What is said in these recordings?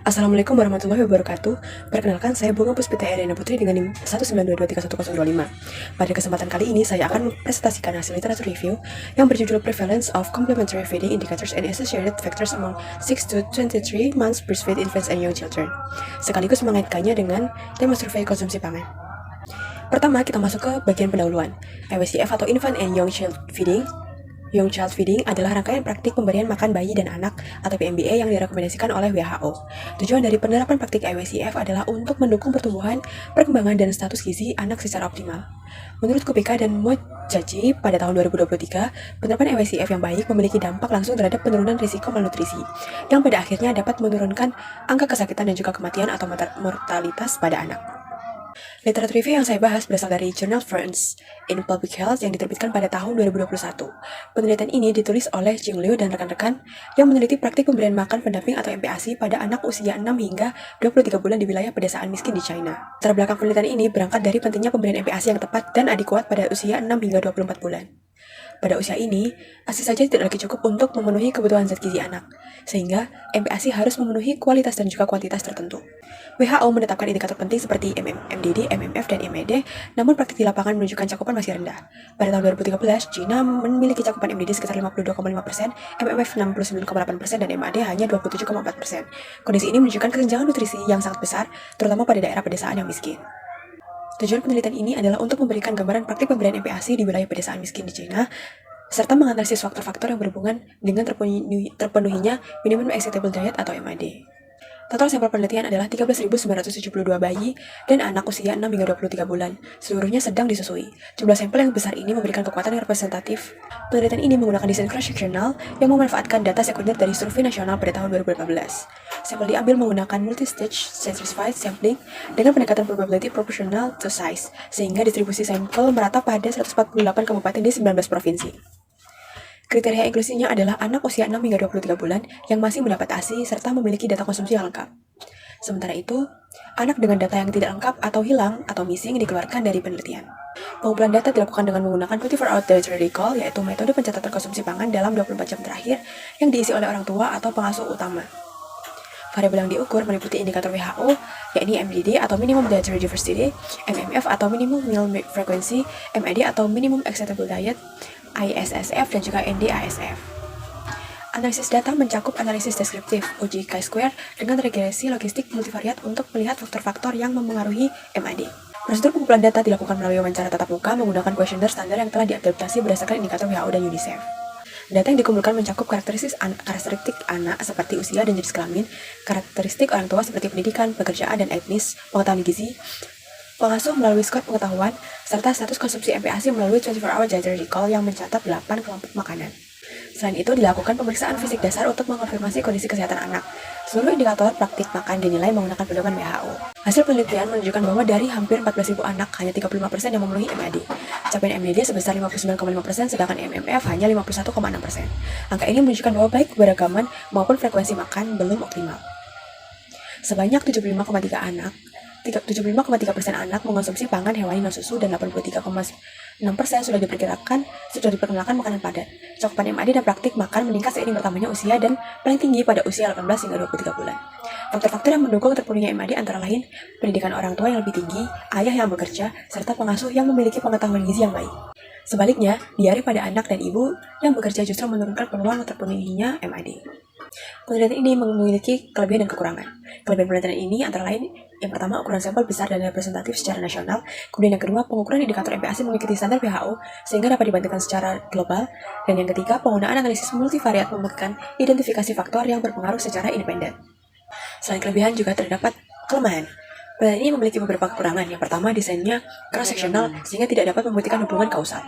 Assalamualaikum warahmatullahi wabarakatuh. Perkenalkan, saya Bunga Puspita Erina Putri dengan NIM 192231025. Pada kesempatan kali ini, saya akan mempresentasikan hasil literatur review yang berjudul Prevalence of Complementary Feeding Indicators and Associated Factors Among 6 to 23 months Breastfed Infants and Young Children, sekaligus mengaitkannya dengan tema survei konsumsi pangan. Pertama, kita masuk ke bagian pendahuluan. IWCF atau Infant and Young Child Feeding adalah rangkaian praktik pemberian makan bayi dan anak atau PMBA yang direkomendasikan oleh WHO. Tujuan dari penerapan praktik IWCF adalah untuk mendukung pertumbuhan, perkembangan, dan status gizi anak secara optimal. Menurut KPK dan Mojaji pada tahun 2023, penerapan IWCF yang baik memiliki dampak langsung terhadap penurunan risiko malnutrisi, yang pada akhirnya dapat menurunkan angka kesakitan dan juga kematian atau mortalitas pada anak. Literatur review yang saya bahas berasal dari Journal Friends in Public Health yang diterbitkan pada tahun 2021. Penelitian ini ditulis oleh Jing Liu dan rekan-rekan yang meneliti praktik pemberian makan pendamping atau MPASI pada anak usia 6 hingga 23 bulan di wilayah pedesaan miskin di China. Latar belakang penelitian ini berangkat dari pentingnya pemberian MPASI yang tepat dan adekuat pada usia 6 hingga 24 bulan. Pada usia ini, ASI saja tidak lagi cukup untuk memenuhi kebutuhan zat gizi anak, sehingga MPASI harus memenuhi kualitas dan juga kuantitas tertentu. WHO menetapkan indikator penting seperti MDD, MMF, dan MED, namun praktik di lapangan menunjukkan cakupan masih rendah. Pada tahun 2013, China memiliki cakupan MDD sekitar 52,5%, MMF 69,8%, dan MAD hanya 27,4%. Kondisi ini menunjukkan kesenjangan nutrisi yang sangat besar, terutama pada daerah pedesaan yang miskin. Tujuan penelitian ini adalah untuk memberikan gambaran praktik pemberian MPASI di wilayah pedesaan miskin di China, serta menganalisis faktor-faktor yang berhubungan dengan terpenuhinya Minimum Acceptable Diet atau MAD. Total sampel penelitian adalah 13.972 bayi dan anak usia 6 hingga 23 bulan. Seluruhnya sedang disusui. Jumlah sampel yang besar ini memberikan kekuatan yang representatif. Penelitian ini menggunakan desain cross-sectional yang memanfaatkan data sekunder dari survei nasional pada tahun 2018. Sampel diambil menggunakan multi-stage stratified sampling dengan pendekatan probability proportional to size, sehingga distribusi sampel merata pada 148 kabupaten di 19 provinsi. Kriteria inklusinya adalah anak usia 6 hingga 23 bulan yang masih mendapat ASI serta memiliki data konsumsi yang lengkap. Sementara itu, anak dengan data yang tidak lengkap atau hilang atau missing dikeluarkan dari penelitian. Pengumpulan data dilakukan dengan menggunakan 24-hour dietary recall, yaitu metode pencatatan konsumsi pangan dalam 24 jam terakhir yang diisi oleh orang tua atau pengasuh utama. Variabel yang diukur meliputi indikator WHO, yakni MDD atau Minimum Dietary Diversity, MMF atau Minimum Meal Frequency, MAD atau Minimum Acceptable Diet, ISSF, dan juga NDISF. Analisis data mencakup analisis deskriptif, uji chi-square, dengan regresi logistik multivariat untuk melihat faktor-faktor yang mempengaruhi MAD. Prosedur pengumpulan data dilakukan melalui wawancara tatap muka menggunakan kuesioner standar yang telah diadaptasi berdasarkan indikator WHO dan UNICEF. Data yang dikumpulkan mencakup karakteristik anak seperti usia dan jenis kelamin, karakteristik orang tua seperti pendidikan, pekerjaan, dan etnis, pengetahuan gizi, pengasuh melalui skor pengetahuan, serta status konsumsi MPASI melalui 24-hour dietary recall yang mencatat 8 kelompok makanan. Selain itu, dilakukan pemeriksaan fisik dasar untuk mengonfirmasi kondisi kesehatan anak. Seluruh indikator praktik makan dinilai menggunakan pedoman WHO. Hasil penelitian menunjukkan bahwa dari hampir 14.000 anak, hanya 35% yang memenuhi MAD. Capaian MDD sebesar 59,5%, sedangkan MMF hanya 51,6%. Angka ini menunjukkan bahwa baik keberagaman maupun frekuensi makan belum optimal. Sebanyak 75,3% anak mengonsumsi pangan hewani non-susu dan 83,6% sudah diperkenalkan makanan padat. Cakupan MAD dan praktik makan meningkat seiring bertambahnya usia dan paling tinggi pada usia 18 hingga 23 bulan. Faktor-faktor yang mendukung terpenuhnya MAD antara lain pendidikan orang tua yang lebih tinggi, ayah yang bekerja, serta pengasuh yang memiliki pengetahuan gizi yang baik. Sebaliknya, diare pada anak dan ibu yang bekerja justru menurunkan peluang terpenuhinya MAD. Penelitian ini memiliki kelebihan dan kekurangan. Kelebihan penelitian ini antara lain, yang pertama, ukuran sampel besar dan representatif secara nasional. Kemudian yang kedua, pengukuran indikator MPASI mengikuti standar WHO sehingga dapat dibandingkan secara global. Dan yang ketiga, penggunaan analisis multivariat memberikan identifikasi faktor yang berpengaruh secara independen. Selain kelebihan juga terdapat kelemahan. Penelitian ini memiliki beberapa kekurangan. Yang pertama, desainnya cross-sectional sehingga tidak dapat membuktikan hubungan kausal.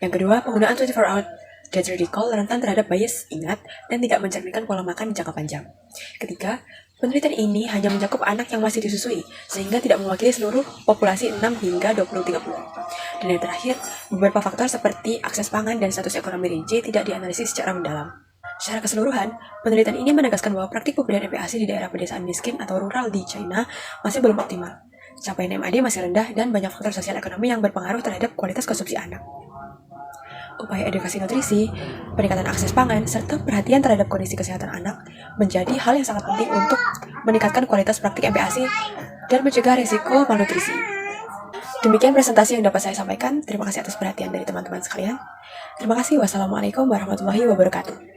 Yang kedua, penggunaan 24-hour dietary recall rentan terhadap bias ingat dan tidak mencerminkan pola makan jangka panjang. Ketiga, penelitian ini hanya mencakup anak yang masih disusui, sehingga tidak mewakili seluruh populasi 6 hingga 23 bulan. Dan yang terakhir, beberapa faktor seperti akses pangan dan status ekonomi rinci tidak dianalisis secara mendalam. Secara keseluruhan, penelitian ini menegaskan bahwa praktik pemberian MPASI di daerah pedesaan miskin atau rural di China masih belum optimal. Capaian MAD masih rendah dan banyak faktor sosial ekonomi yang berpengaruh terhadap kualitas konsumsi anak. Upaya edukasi nutrisi, peningkatan akses pangan, serta perhatian terhadap kondisi kesehatan anak menjadi hal yang sangat penting untuk meningkatkan kualitas praktik MPASI, dan mencegah risiko malnutrisi. Demikian presentasi yang dapat saya sampaikan. Terima kasih atas perhatian dari teman-teman sekalian. Terima kasih. Wassalamualaikum warahmatullahi wabarakatuh.